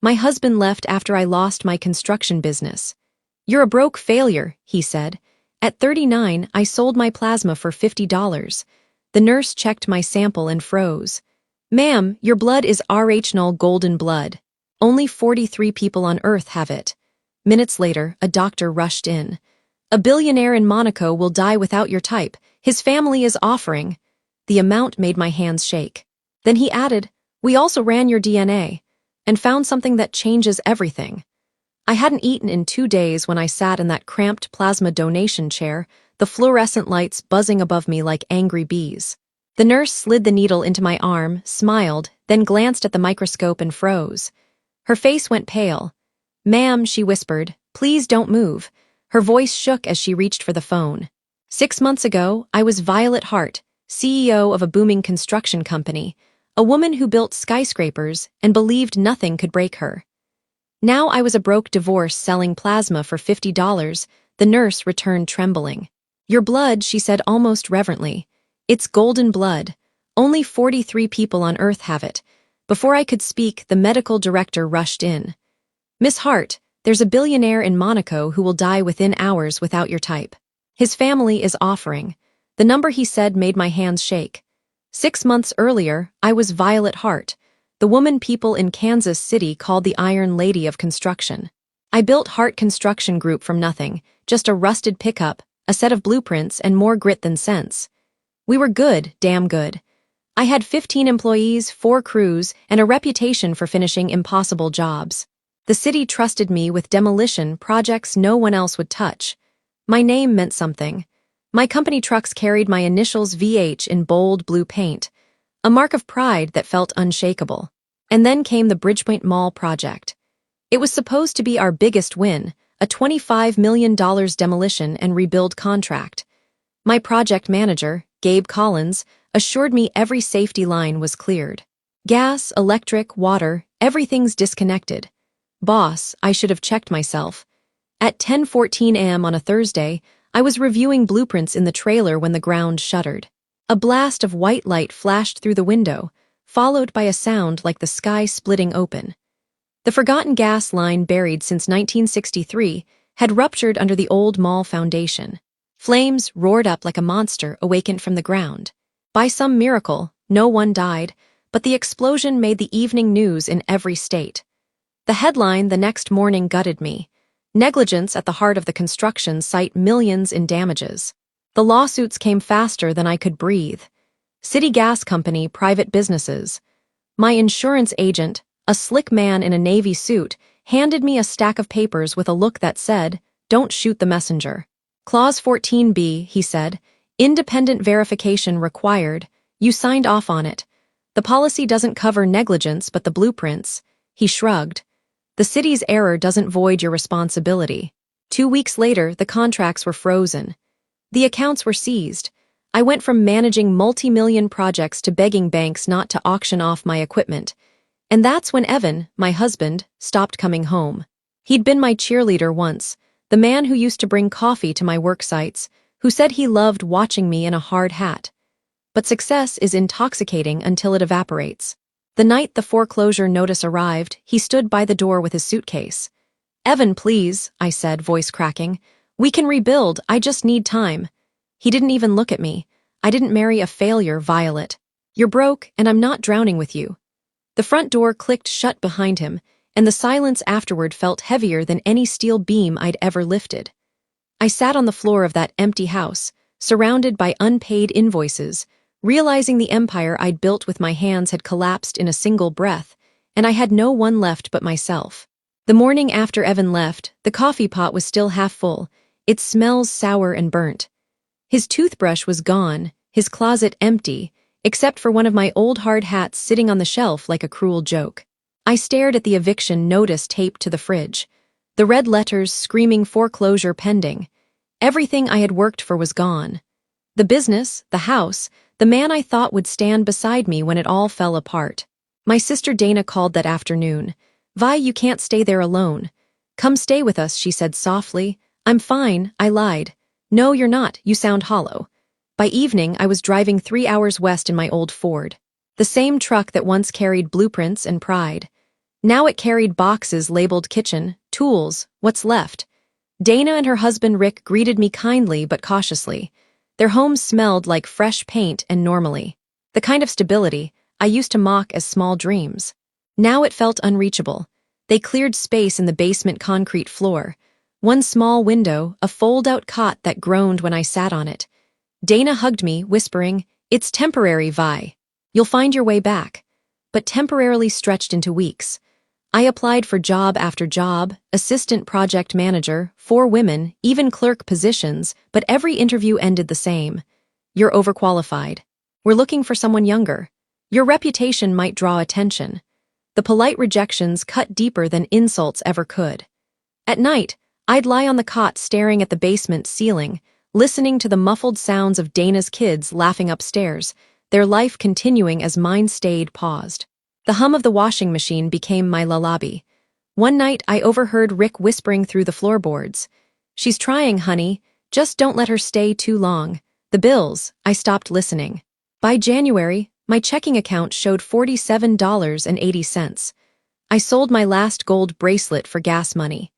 My husband left after I lost my construction business. You're a broke failure, he said. At 39, I sold my plasma for $50. The nurse checked my sample and froze. Ma'am, your blood is Rh-null golden blood. Only 43 people on Earth have it. Minutes later, a doctor rushed in. A billionaire in Monaco will die without your type. His family is offering. The amount made my hands shake. Then he added, we also ran your DNA and found something that changes everything. I hadn't eaten in 2 days when I sat in that cramped plasma donation chair, the fluorescent lights buzzing above me like angry bees. The nurse slid the needle into my arm, smiled, then glanced at the microscope and froze. Her face went pale. Ma'am, she whispered, please don't move. Her voice shook as she reached for the phone. 6 months ago, I was Violet Hart, CEO of a booming construction company, a woman who built skyscrapers and believed nothing could break her. Now I was a broke divorce selling plasma for $50, the nurse returned trembling. Your blood, she said almost reverently. It's golden blood. Only 43 people on Earth have it. Before I could speak, the medical director rushed in. Miss Hart, there's a billionaire in Monaco who will die within hours without your type. His family is offering. The number he said made my hands shake. 6 months earlier, I was Violet Hart, the woman people in Kansas City called the Iron Lady of Construction. I built Hart Construction Group from nothing, just a rusted pickup, a set of blueprints, and more grit than sense. We were good, damn good. I had 15 employees, 4 crews, and a reputation for finishing impossible jobs. The city trusted me with demolition projects no one else would touch. My name meant something. My company trucks carried my initials VH in bold blue paint, a mark of pride that felt unshakable. And then came the Bridgepoint Mall project. It was supposed to be our biggest win, a $25 million demolition and rebuild contract. My project manager, Gabe Collins, assured me every safety line was cleared. Gas, electric, water, everything's disconnected. Boss, I should have checked myself. At 10:14 a.m. on a Thursday, I was reviewing blueprints in the trailer when the ground shuddered. A blast of white light flashed through the window, followed by a sound like the sky splitting open. The forgotten gas line buried since 1963 had ruptured under the old mall foundation. Flames roared up like a monster awakened from the ground. By some miracle, no one died, but the explosion made the evening news in every state. The headline the next morning gutted me. Negligence at the heart of the construction site, millions in damages. The lawsuits came faster than I could breathe. City gas company, private businesses. My insurance agent, a slick man in a navy suit, handed me a stack of papers with a look that said, "Don't shoot the messenger." Clause 14B, he said, independent verification required. You signed off on it. The policy doesn't cover negligence but the blueprints. He shrugged. The city's error doesn't void your responsibility. 2 weeks later, the contracts were frozen. The accounts were seized. I went from managing multi-million projects to begging banks not to auction off my equipment. And that's when Evan, my husband, stopped coming home. He'd been my cheerleader once, the man who used to bring coffee to my work sites, who said he loved watching me in a hard hat. But success is intoxicating until it evaporates. The night the foreclosure notice arrived, he stood by the door with his suitcase. "Evan, please," I said, voice cracking. "We can rebuild, I just need time." He didn't even look at me. "I didn't marry a failure, Violet. You're broke, and I'm not drowning with you." The front door clicked shut behind him, and the silence afterward felt heavier than any steel beam I'd ever lifted. I sat on the floor of that empty house, surrounded by unpaid invoices, realizing the empire I'd built with my hands had collapsed in a single breath, and I had no one left but myself. The morning after Evan left, the coffee pot was still half full, its smells sour and burnt. His toothbrush was gone, his closet empty, except for one of my old hard hats sitting on the shelf like a cruel joke. I stared at the eviction notice taped to the fridge, the red letters screaming foreclosure pending. Everything I had worked for was gone. The business, the house, the man I thought would stand beside me when it all fell apart. My sister Dana called that afternoon. "Vi, you can't stay there alone. Come stay with us," she said softly. "I'm fine," I lied. "No, you're not, you sound hollow." By evening, I was driving 3 hours west in my old Ford. The same truck that once carried blueprints and pride. Now it carried boxes labeled kitchen, tools, what's left. Dana and her husband Rick greeted me kindly but cautiously. Their home smelled like fresh paint and normally. The kind of stability I used to mock as small dreams. Now it felt unreachable. They cleared space in the basement concrete floor. One small window, a fold-out cot that groaned when I sat on it. Dana hugged me, whispering, "It's temporary, Vi. You'll find your way back." But temporarily stretched into weeks. I applied for job after job, assistant project manager, 4 women, even clerk positions, but every interview ended the same. "You're overqualified. We're looking for someone younger. Your reputation might draw attention." The polite rejections cut deeper than insults ever could. At night, I'd lie on the cot staring at the basement ceiling, listening to the muffled sounds of Dana's kids laughing upstairs, their life continuing as mine stayed paused. The hum of the washing machine became my lullaby. One night, I overheard Rick whispering through the floorboards. "She's trying, honey. Just don't let her stay too long." The bills, I stopped listening. By January, my checking account showed $47.80. I sold my last gold bracelet for gas money.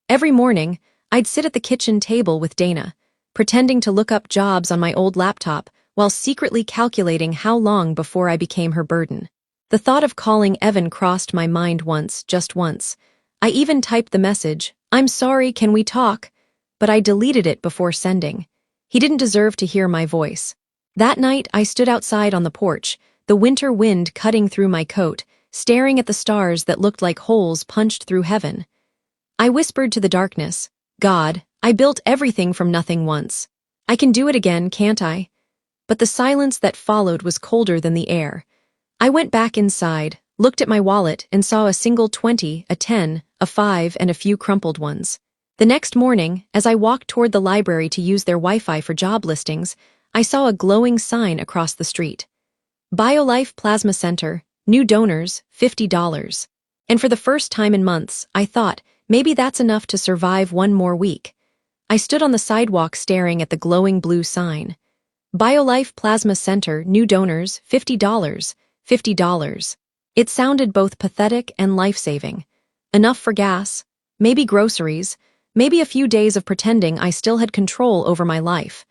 Every morning, I'd sit at the kitchen table with Dana, pretending to look up jobs on my old laptop while secretly calculating how long before I became her burden. The thought of calling Evan crossed my mind once, just once. I even typed the message, "I'm sorry, can we talk?" But I deleted it before sending. He didn't deserve to hear my voice. That night, I stood outside on the porch, the winter wind cutting through my coat, staring at the stars that looked like holes punched through heaven. I whispered to the darkness, "God, I built everything from nothing once. I can do it again, can't I?" But the silence that followed was colder than the air. I went back inside, looked at my wallet, and saw a single 20, a 10, a 5, and a few crumpled ones. The next morning, as I walked toward the library to use their Wi-Fi for job listings, I saw a glowing sign across the street. BioLife Plasma Center, new donors, $50. And for the first time in months, I thought, maybe that's enough to survive one more week. I stood on the sidewalk staring at the glowing blue sign. BioLife Plasma Center, new donors, $50. $50. It sounded both pathetic and life-saving. Enough for gas, maybe groceries, maybe a few days of pretending I still had control over my life.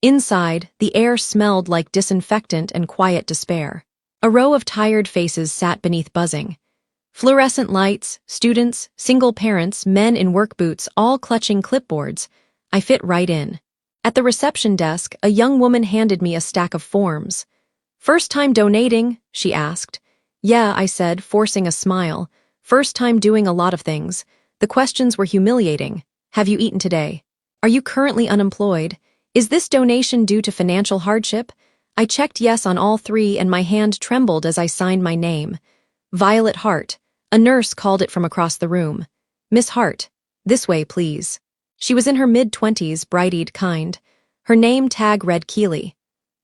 Inside, the air smelled like disinfectant and quiet despair. A row of tired faces sat beneath buzzing. Fluorescent lights, students, single parents, men in work boots, all clutching clipboards. I fit right in. At the reception desk, a young woman handed me a stack of forms. "First time donating?" she asked. "Yeah," I said, forcing a smile. "First time doing a lot of things." The questions were humiliating. "Have you eaten today? Are you currently unemployed? Is this donation due to financial hardship?" I checked yes on all 3 and my hand trembled as I signed my name. Violet Hart. A nurse called it from across the room. "Miss Hart, this way, please." She was in her mid-20s, bright-eyed, kind. Her name tag read Keeley.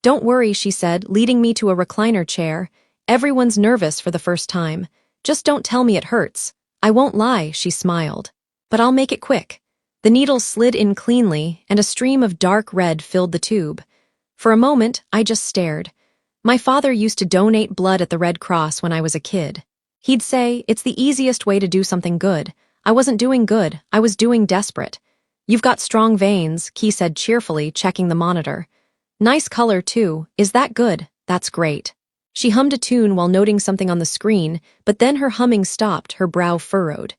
"Don't worry," she said, leading me to a recliner chair. "Everyone's nervous for the first time. Just don't tell me it hurts." "I won't lie," she smiled. "But I'll make it quick." The needle slid in cleanly, and a stream of dark red filled the tube. For a moment, I just stared. My father used to donate blood at the Red Cross when I was a kid. He'd say, "It's the easiest way to do something good." I wasn't doing good, I was doing desperate. "You've got strong veins," Key said cheerfully, checking the monitor. "Nice color, too. Is that good?" "That's great." She hummed a tune while noting something on the screen, but then her humming stopped, her brow furrowed.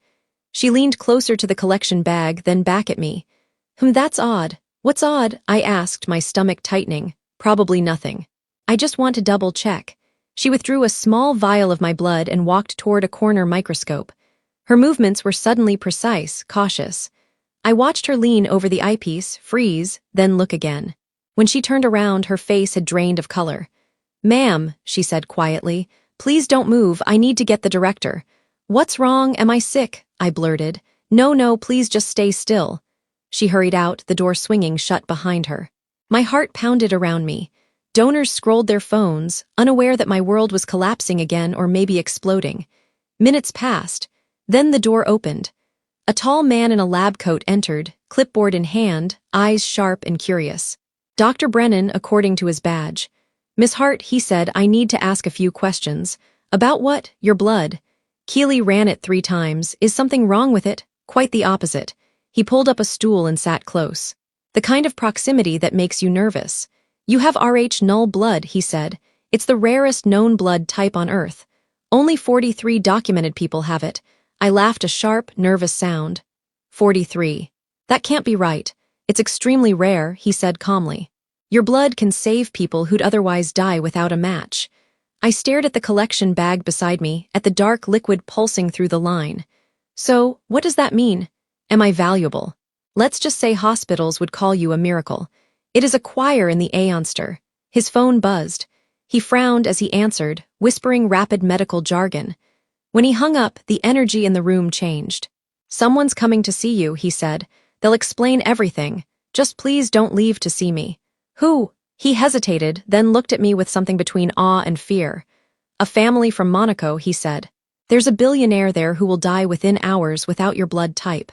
She leaned closer to the collection bag, then back at me. That's odd." "What's odd?" I asked, my stomach tightening. "Probably nothing. I just want to double-check." She withdrew a small vial of my blood and walked toward a corner microscope. Her movements were suddenly precise, cautious. I watched her lean over the eyepiece, freeze, then look again. When she turned around, her face had drained of color. "Ma'am," she said quietly, "please don't move, I need to get the director." "What's wrong? Am I sick?" I blurted. No, please just stay still." She hurried out, the door swinging shut behind her. My heart pounded around me. Donors scrolled their phones, unaware that my world was collapsing again or maybe exploding. Minutes passed. Then the door opened. A tall man in a lab coat entered, clipboard in hand, eyes sharp and curious. Dr. Brennan, according to his badge. "Miss Hart," he said, "I need to ask a few questions." "About what?" "Your blood." Keely ran it 3 times. Is something wrong with it? Quite the opposite. He pulled up a stool and sat close. The kind of proximity that makes you nervous. You have Rh null blood, he said. It's the rarest known blood type on Earth. Only 43 documented people have it. I laughed a sharp, nervous sound. 43. That can't be right. It's extremely rare, he said calmly. Your blood can save people who'd otherwise die without a match. I stared at the collection bag beside me, at the dark liquid pulsing through the line. So, what does that mean? Am I valuable? Let's just say hospitals would call you a miracle. It is a choir in the Aeonster. His phone buzzed. He frowned as he answered, whispering rapid medical jargon. When he hung up, the energy in the room changed. Someone's coming to see you, he said. They'll explain everything. Just please don't leave to see me. Who? He hesitated, then looked at me with something between awe and fear. A family from Monaco, he said. There's a billionaire there who will die within hours without your blood type.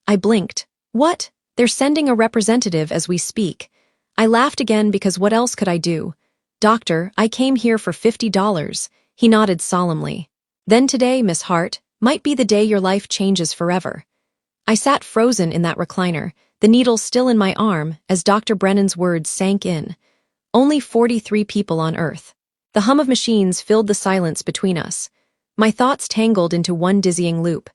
I blinked. What? They're sending a representative as we speak. I laughed again because what else could I do? Doctor, I came here for $50. He nodded solemnly. Then today, Miss Hart, might be the day your life changes forever. I sat frozen in that recliner, the needle still in my arm, as Dr. Brennan's words sank in. Only 43 people on Earth. The hum of machines filled the silence between us. My thoughts tangled into one dizzying loop.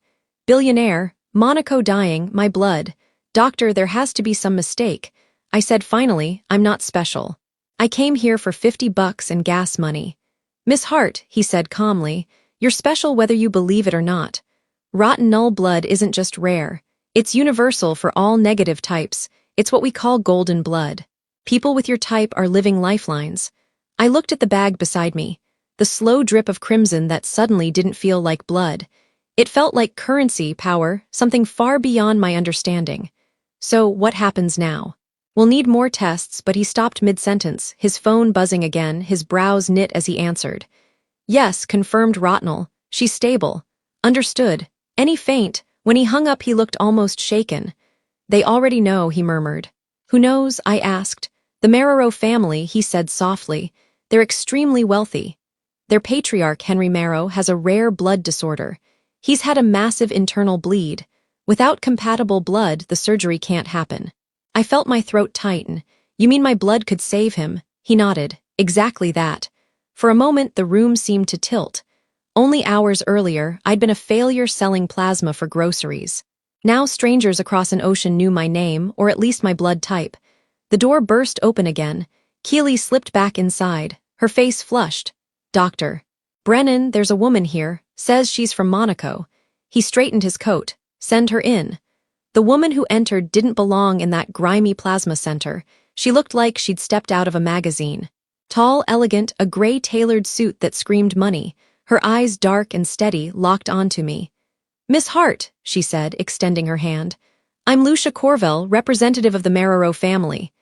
Billionaire, Monaco dying, my blood. Doctor, there has to be some mistake. I said finally, I'm not special. I came here for $50 and gas money. Miss Hart, he said calmly, you're special whether you believe it or not. Rotten null blood isn't just rare. It's universal for all negative types. It's what we call golden blood. People with your type are living lifelines. I looked at the bag beside me. The slow drip of crimson that suddenly didn't feel like blood. It felt like currency, power, something far beyond my understanding. So, what happens now? We'll need more tests, but he stopped mid-sentence, his phone buzzing again, his brows knit as he answered. Yes, confirmed Rotnell. She's stable. Understood. Any faint? When he hung up he looked almost shaken. They already know, he murmured. Who knows? I asked. The Marrow family, he said softly. They're extremely wealthy. Their patriarch, Henry Marrow, has a rare blood disorder. He's had a massive internal bleed. Without compatible blood, the surgery can't happen. I felt my throat tighten. You mean my blood could save him? He nodded. Exactly that. For a moment, the room seemed to tilt. Only hours earlier, I'd been a failure selling plasma for groceries. Now strangers across an ocean knew my name, or at least my blood type. The door burst open again. Keely slipped back inside, her face flushed. Doctor. Brennan, there's a woman here. Says she's from Monaco. He straightened his coat. Send her in. The woman who entered didn't belong in that grimy plasma center. She looked like she'd stepped out of a magazine. Tall, elegant, a gray tailored suit that screamed money. Her eyes dark and steady, locked onto me. Miss Hart, she said, extending her hand. I'm Lucia Corvell, representative of the Marrow family.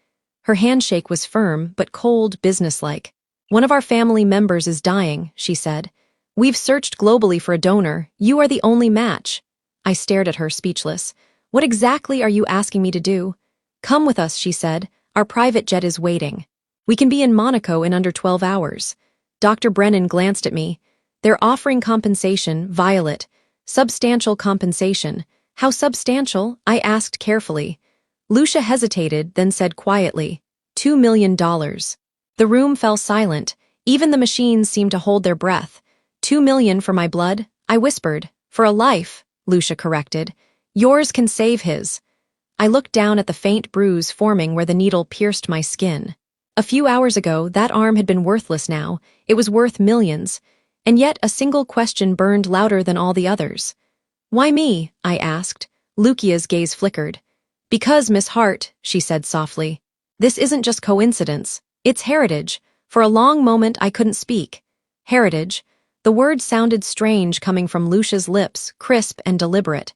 Her handshake was firm, but cold, businesslike. One of our family members is dying, she said. We've searched globally for a donor. You are the only match. I stared at her, speechless. What exactly are you asking me to do? Come with us, she said. Our private jet is waiting. We can be in Monaco in under 12 hours. Dr. Brennan glanced at me. They're offering compensation, Violet. Substantial compensation. How substantial? I asked carefully. Lucia hesitated, then said quietly, $2 million. The room fell silent. Even the machines seemed to hold their breath. $2 million for my blood? I whispered. For a life, Lucia corrected. Yours can save his. I looked down at the faint bruise forming where the needle pierced my skin. A few hours ago, that arm had been worthless now. It was worth millions. And yet a single question burned louder than all the others. Why me? I asked. Lucia's gaze flickered. Because, Miss Hart, she said softly. This isn't just coincidence. It's heritage. For a long moment I couldn't speak. Heritage. The word sounded strange coming from Lucia's lips, crisp and deliberate.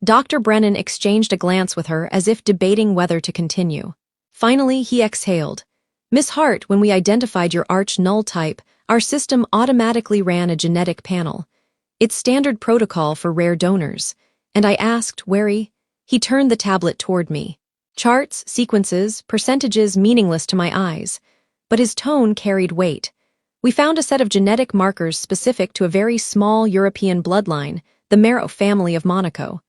Dr. Brennan exchanged a glance with her as if debating whether to continue. Finally, he exhaled. Miss Hart, when we identified your Rh null type, our system automatically ran a genetic panel. It's standard protocol for rare donors. And I asked, wary. He turned the tablet toward me. Charts, sequences, percentages meaningless to my eyes. But his tone carried weight. We found a set of genetic markers specific to a very small European bloodline, the Marrow family of Monaco.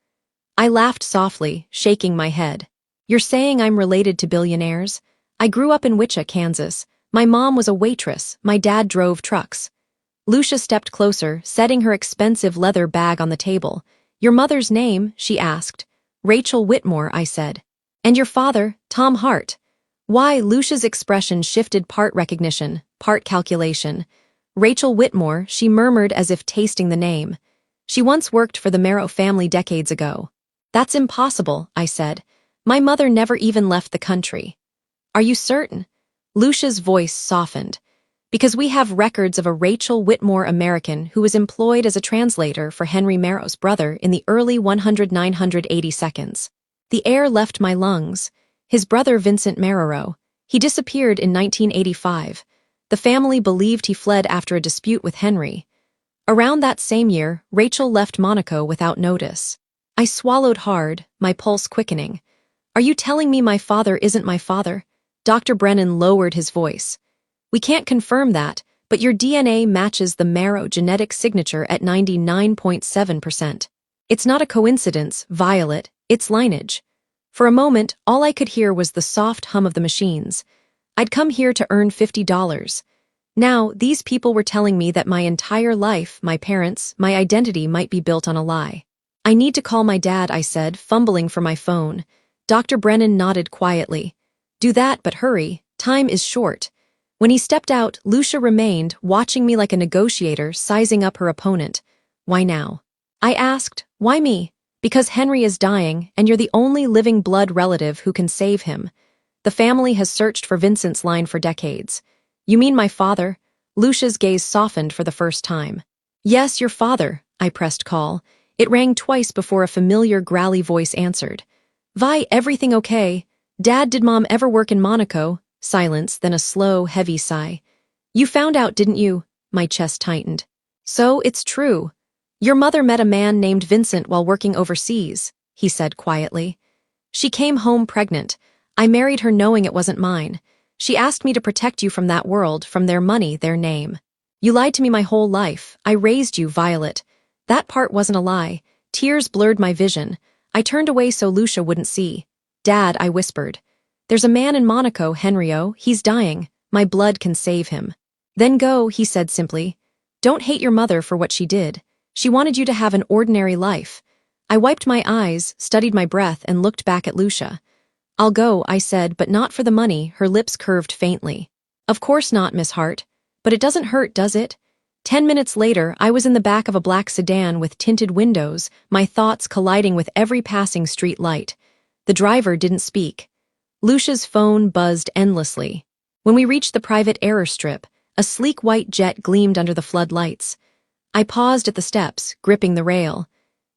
I laughed softly, shaking my head. You're saying I'm related to billionaires? I grew up in Wichita, Kansas. My mom was a waitress, my dad drove trucks. Lucia stepped closer, setting her expensive leather bag on the table. Your mother's name? She asked. Rachel Whitmore, I said. And your father? Tom Hart. Why? Lucia's expression shifted, part recognition, part calculation. Rachel Whitmore, she murmured as if tasting the name. She once worked for the Marrow family decades ago. That's impossible, I said. My mother never even left the country. Are you certain? Lucia's voice softened. Because we have records of a Rachel Whitmore American who was employed as a translator for Henry Marrow's brother in the early 980 seconds. The air left my lungs. His brother Vincent Marrow. He disappeared in 1985. The family believed he fled after a dispute with Henry. Around that same year, Rachel left Monaco without notice. I swallowed hard, my pulse quickening. Are you telling me my father isn't my father? Dr. Brennan lowered his voice. We can't confirm that, but your DNA matches the Marrow genetic signature at 99.7%. It's not a coincidence, Violet, it's lineage. For a moment, all I could hear was the soft hum of the machines. I'd come here to earn $50. Now, these people were telling me that my entire life, my parents, my identity might be built on a lie. I need to call my dad, I said, fumbling for my phone. Dr. Brennan nodded quietly. Do that, but hurry, time is short. When he stepped out, Lucia remained, watching me like a negotiator, sizing up her opponent. Why now? I asked, why me? Because Henry is dying, and you're the only living blood relative who can save him. The family has searched for Vincent's line for decades. You mean my father? Lucia's gaze softened for the first time. Yes, your father, I pressed call. It rang twice before a familiar growly voice answered. Vi, everything okay? Dad, did Mom ever work in Monaco? Silence, then a slow, heavy sigh. You found out, didn't you? My chest tightened. So, it's true. Your mother met a man named Vincent while working overseas, he said quietly. She came home pregnant. I married her knowing it wasn't mine. She asked me to protect you from that world, from their money, their name. You lied to me my whole life. I raised you, Violet. That part wasn't a lie. Tears blurred my vision. I turned away so Lucia wouldn't see. Dad, I whispered. There's a man in Monaco, Henrio. He's dying. My blood can save him. Then go, he said simply. Don't hate your mother for what she did. She wanted you to have an ordinary life. I wiped my eyes, studied my breath, and looked back at Lucia. I'll go, I said, but not for the money. Her lips curved faintly. Of course not, Miss Hart. But it doesn't hurt, does it? 10 minutes later, I was in the back of a black sedan with tinted windows, my thoughts colliding with every passing street light. The driver didn't speak. Lucia's phone buzzed endlessly. When we reached the private error strip, a sleek white jet gleamed under the floodlights. I paused at the steps, gripping the rail.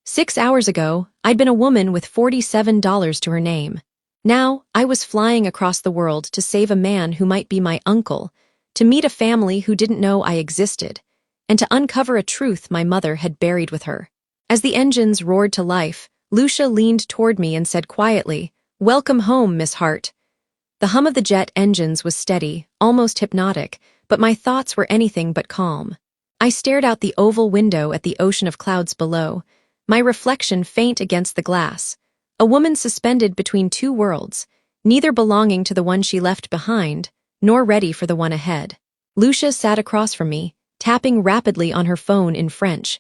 6 hours ago, I'd been a woman with $47 to her name. Now, I was flying across the world to save a man who might be my uncle, to meet a family who didn't know I existed, and to uncover a truth my mother had buried with her. As the engines roared to life, Lucia leaned toward me and said quietly, Welcome home, Miss Hart. The hum of the jet engines was steady, almost hypnotic, but my thoughts were anything but calm. I stared out the oval window at the ocean of clouds below, my reflection faint against the glass. A woman suspended between two worlds, neither belonging to the one she left behind, nor ready for the one ahead. Lucia sat across from me, tapping rapidly on her phone in French.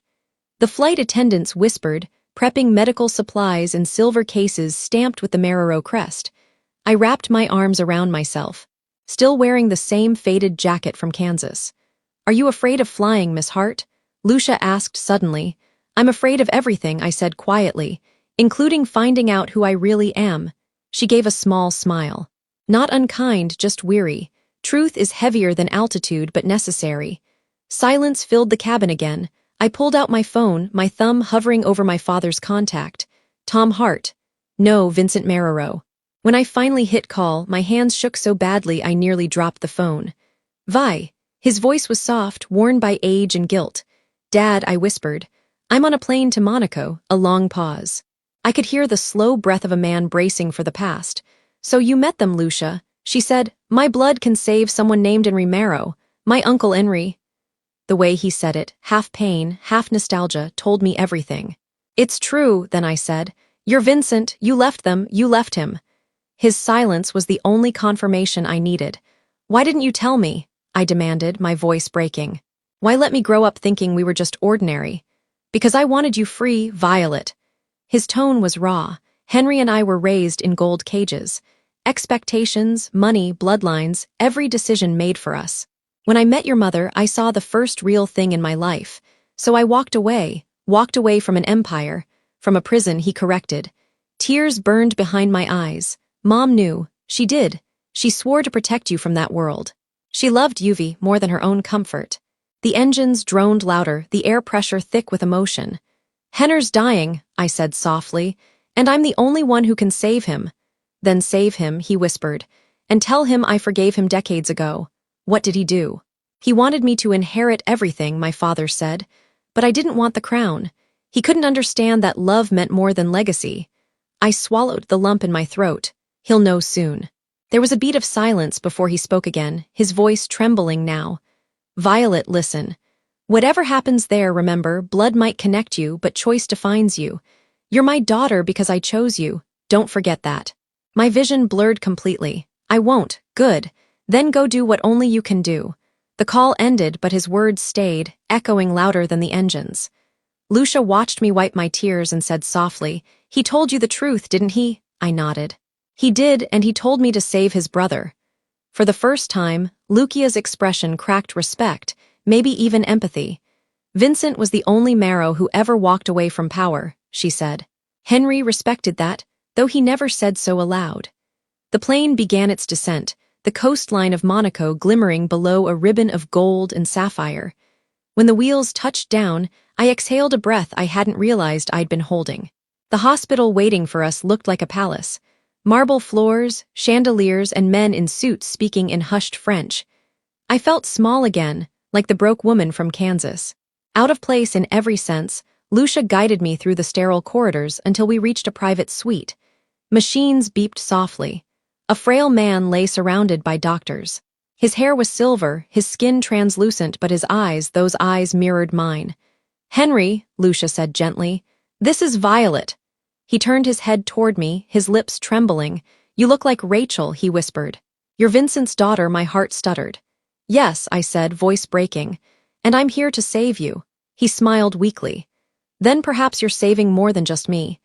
The flight attendants whispered, prepping medical supplies in silver cases stamped with the Marrow crest. I wrapped my arms around myself, still wearing the same faded jacket from Kansas. Are you afraid of flying, Miss Hart? Lucia asked suddenly. I'm afraid of everything, I said quietly, including finding out who I really am. She gave a small smile. Not unkind, just weary. Truth is heavier than altitude, but necessary. Silence filled the cabin again. I pulled out my phone, my thumb hovering over my father's contact. Tom Hart. No, Vincent Marrow. When I finally hit call, my hands shook so badly I nearly dropped the phone. Vi. His voice was soft, worn by age and guilt. Dad, I whispered. I'm on a plane to Monaco, a long pause. I could hear the slow breath of a man bracing for the past. So you met them, Lucia. She said, my blood can save someone named Henry Marrow. My Uncle Henry. The way he said it, half pain, half nostalgia, told me everything. It's true, then I said. You're Vincent, you left them, you left him. His silence was the only confirmation I needed. Why didn't you tell me? I demanded, my voice breaking. Why let me grow up thinking we were just ordinary? Because I wanted you free, Violet. His tone was raw. Henry and I were raised in gold cages. Expectations, money, bloodlines, every decision made for us. When I met your mother, I saw the first real thing in my life. So I walked away from an empire, from a prison, he corrected. Tears burned behind my eyes. Mom knew. She did. She swore to protect you from that world. She loved Yuvi more than her own comfort. The engines droned louder, the air pressure thick with emotion. Henner's dying, I said softly, and I'm the only one who can save him. Then save him, he whispered, and tell him I forgave him decades ago. What did he do? He wanted me to inherit everything, my father said, but I didn't want the crown. He couldn't understand that love meant more than legacy. I swallowed the lump in my throat. He'll know soon. There was a beat of silence before he spoke again, his voice trembling now. Violet, listen. Whatever happens there, remember, blood might connect you, but choice defines you. You're my daughter because I chose you. Don't forget that. My vision blurred completely. I won't. Good. Then go do what only you can do. The call ended, but his words stayed, echoing louder than the engines. Lucia watched me wipe my tears and said softly, He told you the truth, didn't he? I nodded. He did, and he told me to save his brother. For the first time, Lucia's expression cracked respect, maybe even empathy. Vincent was the only Marrow who ever walked away from power, she said. Henry respected that, though he never said so aloud. The plane began its descent, the coastline of Monaco glimmering below a ribbon of gold and sapphire. When the wheels touched down, I exhaled a breath I hadn't realized I'd been holding. The hospital waiting for us looked like a palace. Marble floors, chandeliers, and men in suits speaking in hushed French. I felt small again, like the broke woman from Kansas. Out of place in every sense, Lucia guided me through the sterile corridors until we reached a private suite. Machines beeped softly. A frail man lay surrounded by doctors. His hair was silver, his skin translucent, but his eyes, those eyes mirrored mine. Henry, Lucia said gently, this is Violet. He turned his head toward me, his lips trembling. You look like Rachel, he whispered. You're Vincent's daughter, my heart stuttered. Yes, I said, voice breaking. And I'm here to save you. He smiled weakly. Then perhaps you're saving more than just me.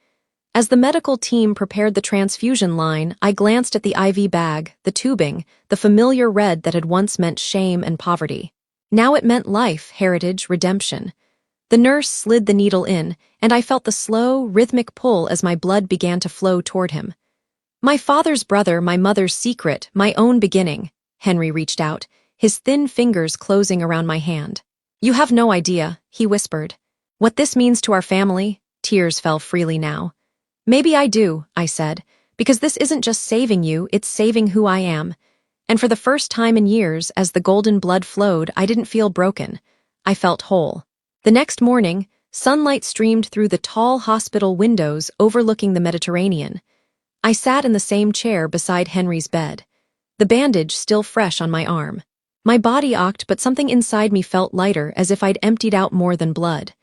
As the medical team prepared the transfusion line, I glanced at the IV bag, the tubing, the familiar red that had once meant shame and poverty. Now it meant life, heritage, redemption. The nurse slid the needle in, and I felt the slow, rhythmic pull as my blood began to flow toward him. My father's brother, my mother's secret, my own beginning. Henry reached out, his thin fingers closing around my hand. You have no idea, he whispered. What this means to our family? Tears fell freely now. Maybe I do, I said, because this isn't just saving you, it's saving who I am. And for the first time in years, as the golden blood flowed, I didn't feel broken. I felt whole. The next morning, sunlight streamed through the tall hospital windows overlooking the Mediterranean. I sat in the same chair beside Henry's bed, the bandage still fresh on my arm. My body ached, but something inside me felt lighter, as if I'd emptied out more than blood.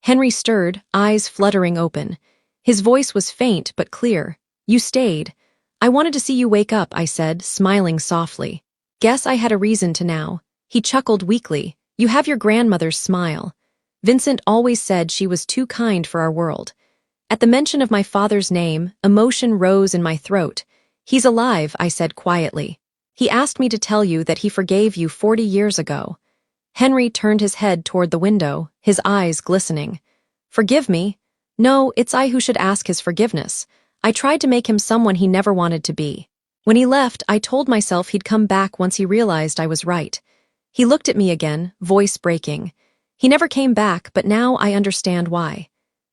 Henry stirred, eyes fluttering open. His voice was faint but clear. You stayed. I wanted to see you wake up, I said, smiling softly. Guess I had a reason to now. He chuckled weakly. You have your grandmother's smile. Vincent always said she was too kind for our world. At the mention of my father's name, emotion rose in my throat. He's alive, I said quietly. He asked me to tell you that he forgave you 40 years ago. Henry turned his head toward the window, his eyes glistening. Forgive me? No, it's I who should ask his forgiveness. I tried to make him someone he never wanted to be. When he left, I told myself he'd come back once he realized I was right. He looked at me again, voice breaking. He never came back, but now I understand why.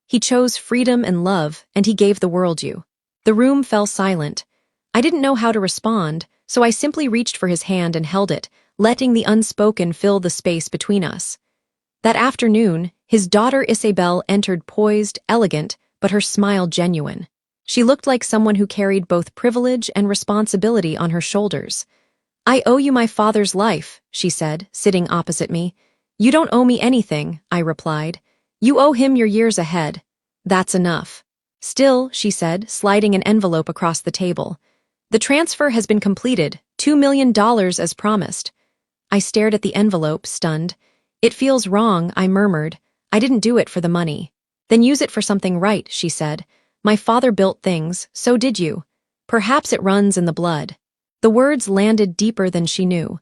He chose freedom and love, and he gave the world you. The room fell silent. I didn't know how to respond, so I simply reached for his hand and held it, letting the unspoken fill the space between us. That afternoon, his daughter Isabel entered poised, elegant, but her smile genuine. She looked like someone who carried both privilege and responsibility on her shoulders. "I owe you my father's life," she said, sitting opposite me. "You don't owe me anything," I replied. "You owe him your years ahead. That's enough." "Still," she said, sliding an envelope across the table. "The transfer has been completed, $2 million as promised." I stared at the envelope, stunned. "It feels wrong," I murmured. "I didn't do it for the money." "Then use it for something right," she said. "My father built things, so did you. Perhaps it runs in the blood." The words landed deeper than she knew.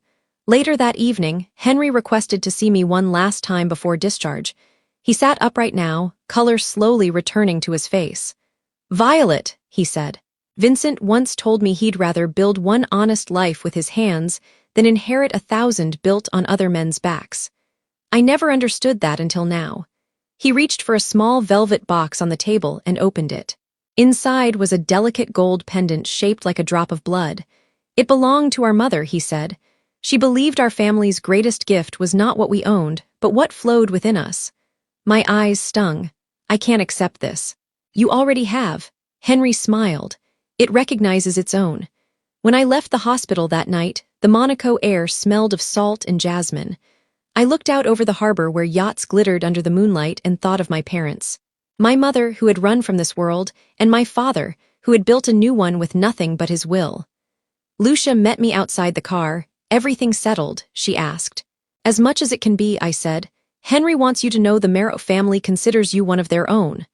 Later that evening, Henry requested to see me one last time before discharge. He sat upright now, color slowly returning to his face. "Violet," he said. "Vincent once told me he'd rather build one honest life with his hands than inherit 1,000 built on other men's backs." I never understood that until now. He reached for a small velvet box on the table and opened it. Inside was a delicate gold pendant shaped like a drop of blood. "It belonged to our mother," he said. "She believed our family's greatest gift was not what we owned, but what flowed within us." My eyes stung. "I can't accept this." "You already have." Henry smiled. "It recognizes its own." When I left the hospital that night, the Monaco air smelled of salt and jasmine. I looked out over the harbor where yachts glittered under the moonlight and thought of my parents. My mother, who had run from this world, and my father, who had built a new one with nothing but his will. Lucia met me outside the car. "Everything settled?" she asked. "As much as it can be," I said. "Henry wants you to know the Merritt family considers you one of their own."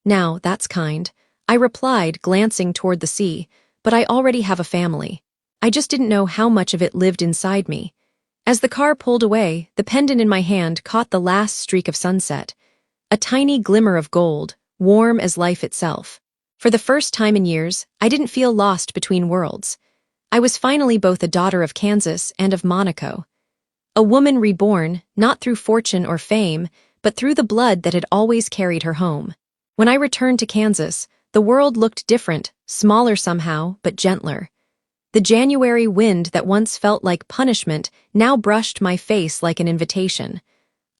"Now, that's kind," I replied, glancing toward the sea, "but I already have a family. I just didn't know how much of it lived inside me." As the car pulled away, the pendant in my hand caught the last streak of sunset. A tiny glimmer of gold, warm as life itself. For the first time in years, I didn't feel lost between worlds. I was finally both a daughter of Kansas and of Monaco. A woman reborn, not through fortune or fame, but through the blood that had always carried her home. When I returned to Kansas, the world looked different, smaller somehow, but gentler. The January wind that once felt like punishment now brushed my face like an invitation.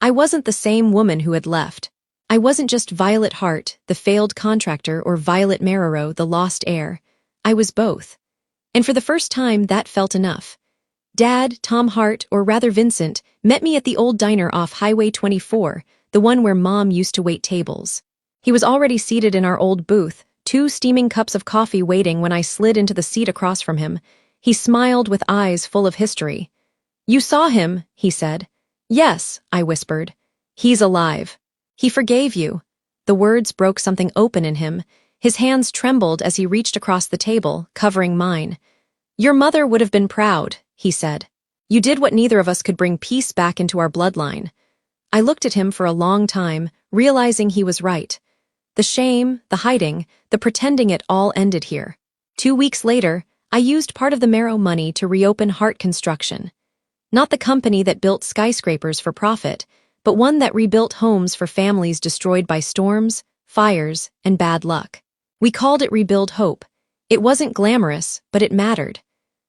I wasn't the same woman who had left. I wasn't just Violet Hart, the failed contractor, or Violet Marrero, the lost heir. I was both. And for the first time, that felt enough. Dad, Tom Hart, or rather Vincent, met me at the old diner off Highway 24, the one where Mom used to wait tables. He was already seated in our old booth, 2 steaming cups of coffee waiting when I slid into the seat across from him. He smiled with eyes full of history. "You saw him," he said. "Yes," I whispered. "He's alive. He forgave you." The words broke something open in him. His hands trembled as he reached across the table, covering mine. "Your mother would have been proud," he said. "You did what neither of us could, bring peace back into our bloodline." I looked at him for a long time, realizing he was right. The shame, the hiding, the pretending, it all ended here. 2 weeks later, I used part of the Marrow money to reopen Hart Construction. Not the company that built skyscrapers for profit, but one that rebuilt homes for families destroyed by storms, fires, and bad luck. We called it Rebuild Hope. It wasn't glamorous, but it mattered.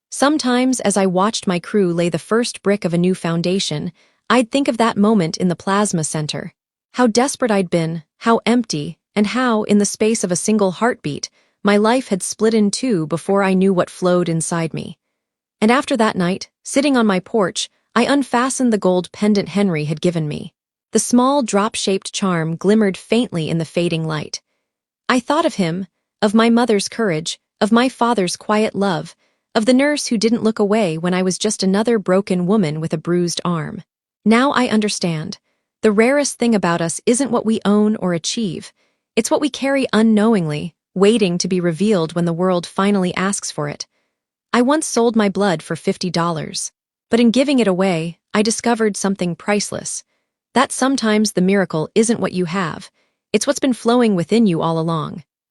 Sometimes, as I watched my crew lay the first brick of a new foundation, I'd think of that moment in the plasma center. How desperate I'd been, how empty, and how, in the space of a single heartbeat, my life had split in two before I knew what flowed inside me. And after that night, sitting on my porch, I unfastened the gold pendant Henry had given me. The small drop-shaped charm glimmered faintly in the fading light. I thought of him, of my mother's courage, of my father's quiet love, of the nurse who didn't look away when I was just another broken woman with a bruised arm. Now I understand. The rarest thing about us isn't what we own or achieve. It's what we carry unknowingly, waiting to be revealed when the world finally asks for it. I once sold my blood for $50. But in giving it away, I discovered something priceless. That sometimes the miracle isn't what you have. It's what's been flowing within you all along.